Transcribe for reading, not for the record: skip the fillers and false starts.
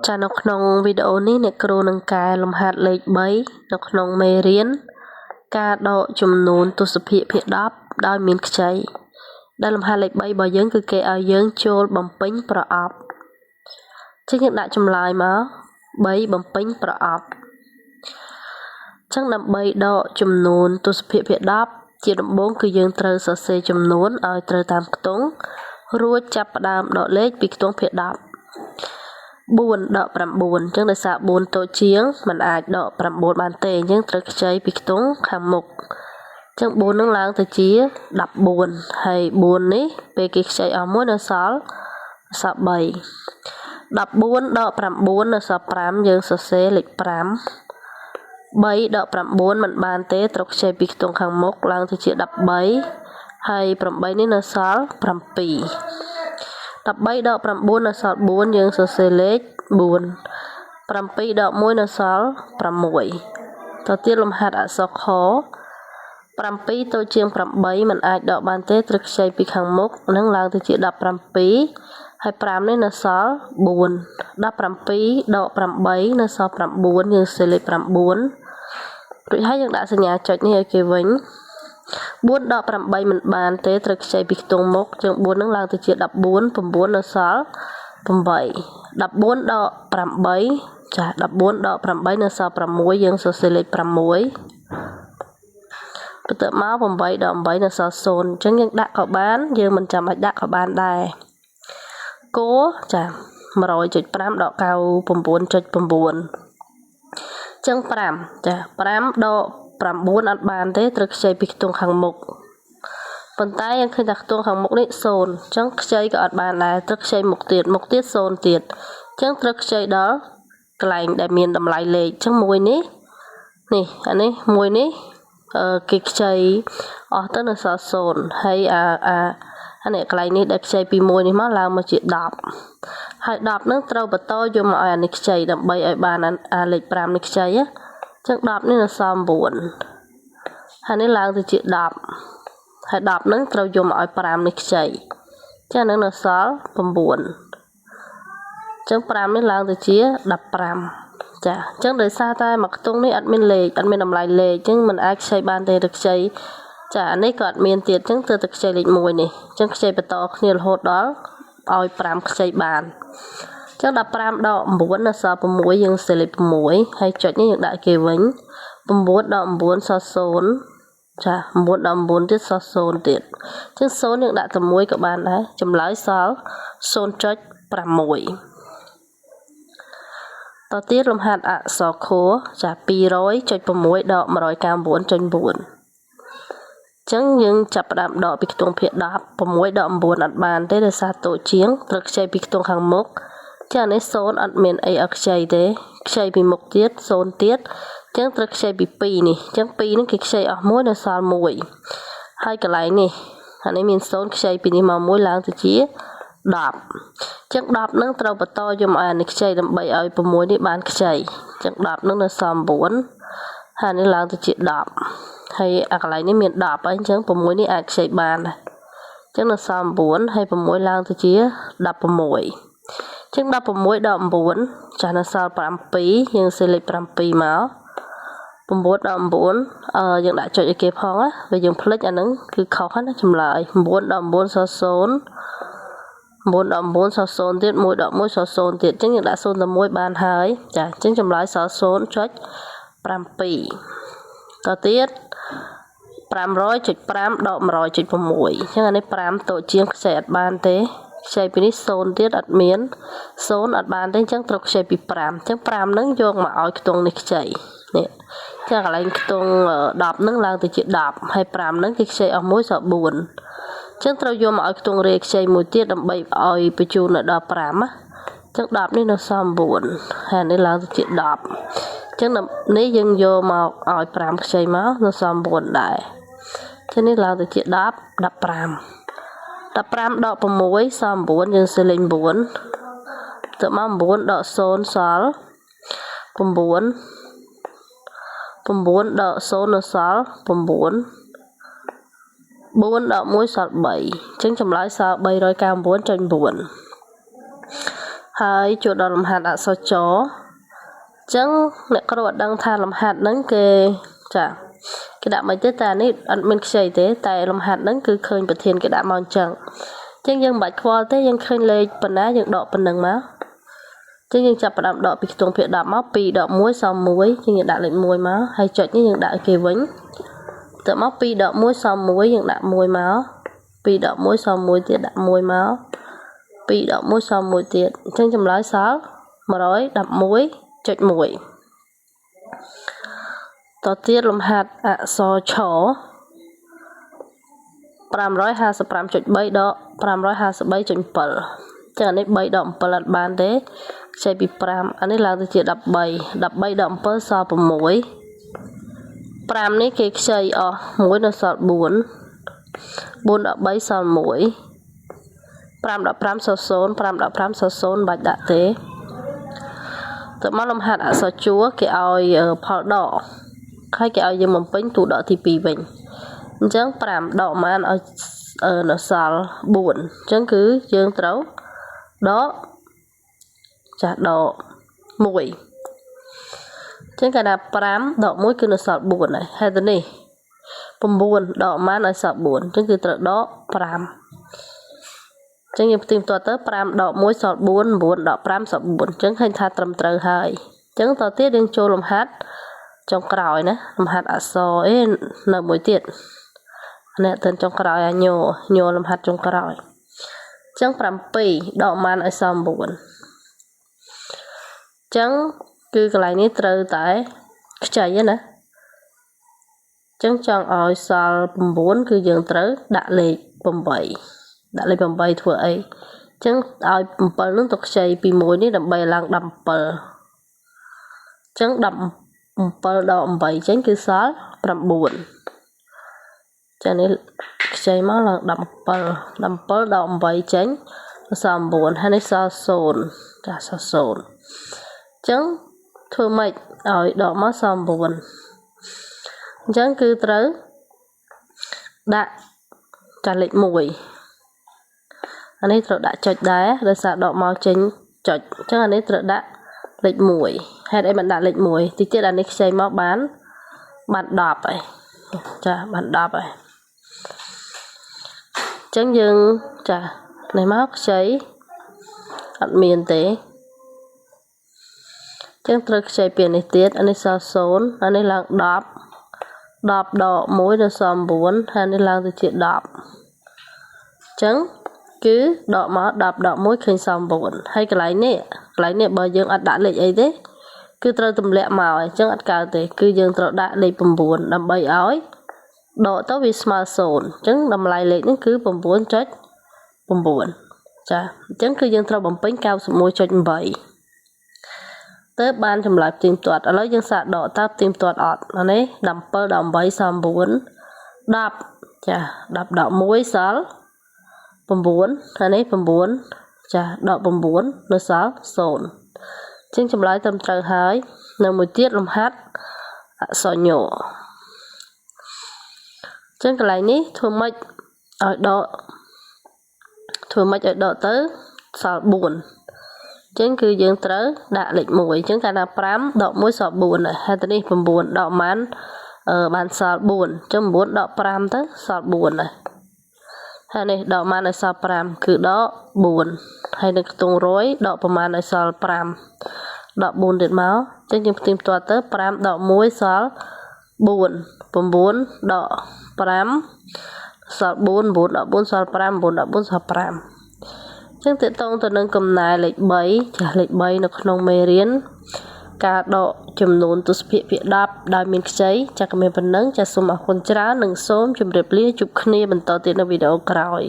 ចានៅក្នុងវីដេអូនេះអ្នកគ្រូនឹងកែលំហាត់លេខ3នៅក្នុងមេរៀនការដកចំនួនទស្សភាគភាគ10ដោយមានខ្ចីដែលលំហាត់លេខ3របស់យើងគឺគេឲ្យយើងចូលបំពេញប្រអប់ចឹងយើងដាក់ចម្លើយមក3បំពេញប្រអប់ចឹងដើម្បីដកចំនួនទស្សភាគភាគ10ជាដំបូងគឺយើងត្រូវសរសេរចំនួនឲ្យត្រូវតាមខ្ទង់រួចចាប់ផ្ដើមដកលេខពីខ្ទង់ភាគ10 4ដក9អញ្ចឹងដោយសារ4តូចជាងมันអាចដក9បានទេអញ្ចឹងត្រូវខ្ចីពីខ្ទង់ខាងមុខអញ្ចឹង4នឹងឡើងទៅជា14ហើយ4នេះពេលគេខ្ចីអស់មួយនៅសល់3 14ដក9នៅសល់5យើងសរសេរលេខ5 3ដក9មិនបានទេត្រូវខ្ចីពីខ្ទង់ខាងមុខឡើងទៅជា13ហើយ8នេះនៅសល់7 13ដក9នៅសល់4យើងសរសេរលេខ4 7ដក1នៅសល់6ទៅទៀតលំហាត់អក្សរខ7តូចជាង8មិនអាចដកបានទេត្រូវខ្ចីពីខាងមុខនឹងឡើងទៅជា17ហើយ5នេះនៅសល់4 17ដក8នៅសល់9យើងសរសេរលេខ9រួចហើយយើងដាក់សញ្ញាចុចនេះឲ្យគេវិញ4ដក8មិនបានទេត្រូវខ្ចីពីខ្ទង់មុខជាង4នឹងឡើងទៅជា14 9នៅសល់8 14ដក8ចា14ដក8នៅសល់6យើងសរសេរលេខ6បន្ទាប់មក8ដក8នៅសល់0អញ្ចឹងយើងដាក់ក៏បានយើងមិនចាំបាច់ដាក់ក៏បានដែរគោចា100.5ដក99.9ចឹង5ចា5ដក9អត់បានទេត្រូវខ្ចីពីខ្ទង់ខាងមុខប៉ុន្តែយើងឃើញថាខ្ទង់ខាងមុខនេះ0អញ្ចឹងខ្ចីក៏អត់បានដែរត្រូវខ្ចីមុខទៀត0ទៀតអញ្ចឹងត្រូវខ្ចីដល់កន្លែងដែលមានតម្លៃលេខអញ្ចឹង1នេះអានេះ1នេះគេខ្ចីអស់ទៅនៅសល់0ហើយអានេះកន្លែងនេះដែលខ្ចីពី1នេះមកឡើងមកជា10ហើយ10នឹងត្រូវបន្តយកមកឲ្យអានេះខ្ចីដើម្បីឲ្យបានអាលេខ5នេះខ្ចីអញ្ចឹង10នេះនៅសល់9ហើយនេះឡើងទៅជា10ហើយ10នឹងត្រូវយកមកឲ្យ5នេះខ្ចីចានឹងនៅសល់9អញ្ចឹង5នេះឡើងទៅជា15ចាអញ្ចឹងដោយសារតែមួយខ្ទង់នេះអត់មានលេខអត់មានតម្លៃលេខអញ្ចឹងមិនអាចខ្ចីបានទេទៅខ្ចីចាអានេះក៏អត់មានទៀតអញ្ចឹងទៅខ្ចីលេខ1នេះអញ្ចឹងខ្ចីបន្តគ្នារហូតដល់ឲ្យ5ខ្ចីបានអញ្ចឹង15ដក9នៅសល់6យើងសេលេខ6ហើយចុចនេះយើងដាក់គេវិញ9ដក9សល់0ចា9ដក9ទៀតសល់0ទៀតអញ្ចឹង0យើងដាក់តែ1ក៏បានដែរចម្លើយសល់ 0.6 តទៀតលំហាត់អក្សរខចា200.6ដក 199.4 ចឹងយើងចាប់ផ្ដើមដកពីខ្ទង់ភាគ10 6ដក9អត់បានទេដោយសារតូចជាងត្រូវខ្ចីពីខ្ទង់ខាងមុខចានេះ0អត់មានអីឲ្យខ្ចីទេខ្ចីពីមុខទៀត0ទៀតចឹងត្រូវខ្ចីពី2នេះចឹង2នេះគេខ្ចីអស់មួយនៅសល់1ហើយកន្លែងនេះអានេះមាន0ខ្ចីពីនេះមក1ឡើងទៅជា10ចឹង10នឹងត្រូវបន្តយកមកអានេះខ្ចីដើម្បីឲ្យ6នេះបានខ្ចីចឹង10នឹងនៅសល់9ហើយនេះឡើងទៅជា10ហើយអាកន្លែងនេះមាន10ហើយអញ្ចឹង6នេះអាចខ្ចីបានដែរអញ្ចឹងនៅសល់9ហើយ6ឡើងទៅជា16អញ្ចឹង16ដក9ចាស់នៅសល់7យើងសេលេខ7មក9ដក9យើងដាក់ចុចឲ្យគេផងណាបើយើងភ្លេចអាហ្នឹងគឺខុសណាចម្លើយ9ដក9សល់0 9ដក9សល់0ទៀត1ដក1សល់0ទៀតអញ្ចឹងយើងដាក់0តែ1បានហើយចាអញ្ចឹងចម្លើយសល់ 0.7 តទៀត500.5ដក 100.6 អញ្ចឹងអានេះ5តូចជាងខ្ចីអត់បានទេខ្ចីពីនេះ0ទៀតអត់មាន0អត់បានទេអញ្ចឹងត្រូវខ្ចីពី5អញ្ចឹង5ហ្នឹងយកមកឲ្យខ្ទង់នេះខ្ចីនេះចាកន្លែងខ្ទង់10ហ្នឹងឡើងទៅជា10ហើយ5ហ្នឹងគេខ្ចីអស់មួយសល់4អញ្ចឹងត្រូវយកមកឲ្យខ្ទង់រេខ្ចីមួយទៀតដើម្បីឲ្យបញ្ជូនទៅដល់5ណាអញ្ចឹង10នេះនៅសល់9ហើយនេះឡើងទៅជា10អញ្ចឹងនេះយើងយកមកឲ្យ5ខ្ចីមកនៅសល់9ដែរចឹងនេះឡើងទៅជា10 15ដក6សល់9យើងសេលេខ9ទៅមក9ដក0សល់9 9ដក0នៅសល់9 4ដក1សល់3អញ្ចឹងចម្លើយសល់ 399.4 ហើយចូលដល់លំហាត់អក្សរចអញ្ចឹងអ្នកគ្រូអត់ដឹងថាលំហាត់ហ្នឹងគេចាគេដាក់មិនទេតែនេះអត់មានខ្ចីទេតែលំហាត់ហ្នឹងគឺឃើញប្រធានគេដាក់មកអញ្ចឹងយើងមិនបាច់ខ្វល់ទេយើងឃើញលេខប៉ុណ្ណាយើងដកប៉ុណ្ណឹងមកយើងចាប់ផ្ដើមដកពីខ្ទង់ភាគ10មក2ដក1សម1យើងដាក់លេខ1មកហើយចុចនេះយើងដាក់ឲ្យគេវិញទៅមក2ដក1សម1យើងដាក់1មក2ដក1សម1ទៀតដាក់1មក2ដក1សម1ទៀតអញ្ចឹងចម្លើយសល់111.1តទៀតលំហាត់អក្សរឆ555.3ដក 553.7 ចឹងអានេះ3ដក7អត់បានទេខ្ចីពី5អានេះឡើងទៅជា13ដក7សល់6 5នេះគេខ្ចីអស់1នៅសល់4 4ដក3សល់1 5ដក5សល់0 5ដក5សល់0បាច់ដាក់ទេទៅមកលំហាត់អក្សរជួរគេឲ្យផលដកហើយគេឲ្យយើងបំពេញទូដកទី2វិញអញ្ចឹង5ដកបានឲ្យនៅសល់4អញ្ចឹងគឺយើងត្រូវដកចាស់ដក1អញ្ចឹងកាលណា5ដក1គឺនៅសល់4ហើយទៅនេះ9ដកបានឲ្យសល់4អញ្ចឹងគឺត្រូវដក5អញ្ចឹងយើងផ្ទៀងផ្ទាត់ទៅ5ដក1សល់4 9ដក5សល់4អញ្ចឹងឃើញថាត្រឹមត្រូវហើយអញ្ចឹងតទៅទៀតយើងចូលលំហាត់ចុងក្រោយណាលំហាត់អក្សរនៅមួយទៀតអ្នកទៅចុងក្រោយញលំហាត់ចុងក្រោយអញ្ចឹង7ដកបានឲ្យសល់9អញ្ចឹងគឺកន្លែងនេះត្រូវតែខ្ចីណាអញ្ចឹងចង់ឲ្យសល់9គឺយើងត្រូវដាក់លេខ8ដាក់លេខ8ធ្វើអីអញ្ចឹងឲ្យ7នឹងទៅខ្ចីពី1នេះដើម្បីឡើង17អញ្ចឹង17ដក8ចេញគឺសល់9ចានេះខ្ចីមកឡើង17ដក8ចេញសល់9ហើយនេះសល់0ចាសល់0អញ្ចឹងធ្វើម៉េចឲ្យដកមកសល់9អញ្ចឹងគឺត្រូវដាក់ចាលេខ1អានេះត្រូវដាក់ចុចដែរដោយសារដកមកចេញចុចអញ្ចឹងអានេះត្រូវដាក់លេខ1ហេតុអីមិនដាក់លេខ1តិចទៀតអានេះខ្ចីមកបាន10ហើយចាបាន10ហើយអញ្ចឹងយើងចានេះមកខ្ចីអត់មានទេអញ្ចឹងត្រូវខ្ចីពីនេះទៀតអានេះសល់0អានេះឡើង10ដក1ទៅសល់9ហើយនេះឡើងទៅជា10អញ្ចឹងគឺដកមក10ដក1ឃើញសល់9ហើយកន្លែងនេះបើយើងអត់ដាក់លេខអីទេគឺត្រូវទម្លាក់មកអញ្ចឹងអត់កើតទេគឺយើងត្រូវដាក់លេខ9ដើម្បីឲ្យដកទៅវាស្មើ0អញ្ចឹងតម្លៃលេខនេះគឺ 9.9 ចាអញ្ចឹងគឺយើងត្រូវបំពេញ 91.8 ទៅបានចម្លើយផ្ទៀងផ្ទាត់ឥឡូវយើងសាកដកតើផ្ទៀងផ្ទាត់អត់អានេះ17ដល់8សល់9 10ចា10ដក1សល់9ហើយនេះ9ចាដក9នៅសល់0អញ្ចឹងចម្លើយត្រឹមត្រូវហើយនៅមួយទៀតលំហាត់អក្សរញអញ្ចឹងកន្លែងនេះធ្វើម៉េចឲ្យដកទៅសល់4អញ្ចឹងគឺយើងត្រូវដាក់លេខ1អញ្ចឹងកាលណា5ដក1សល់4ហើយទៅនេះ9ដកបានសល់4អញ្ចឹង9ដក5ទៅសល់4ហើយនេះដកបានឲ្យសល់5គឺដក4ហើយនៅខ្ទង់100ដកប្រមាណឲ្យសល់5ដក4ទៀតមកអញ្ចឹងយើងផ្ទៀងផ្ទាត់ទៅ5ដក1សល់4 9ដក5សល់4 9ដក4សល់5 9ដក4សល់5អញ្ចឹងតកតងទៅនឹងកំណែលេខ3ចាស់លេខ3នៅក្នុងមេរៀនការដកចំនួនទស្សភាគភាគ10ដោយមានខ្ចីចាស់ក៏មានប៉ុណ្ណឹងចាស់សូមអរគុណច្រើននិងសូមជម្រាបលាជួបគ្នាបន្តទៀតនៅវីដេអូក្រោយ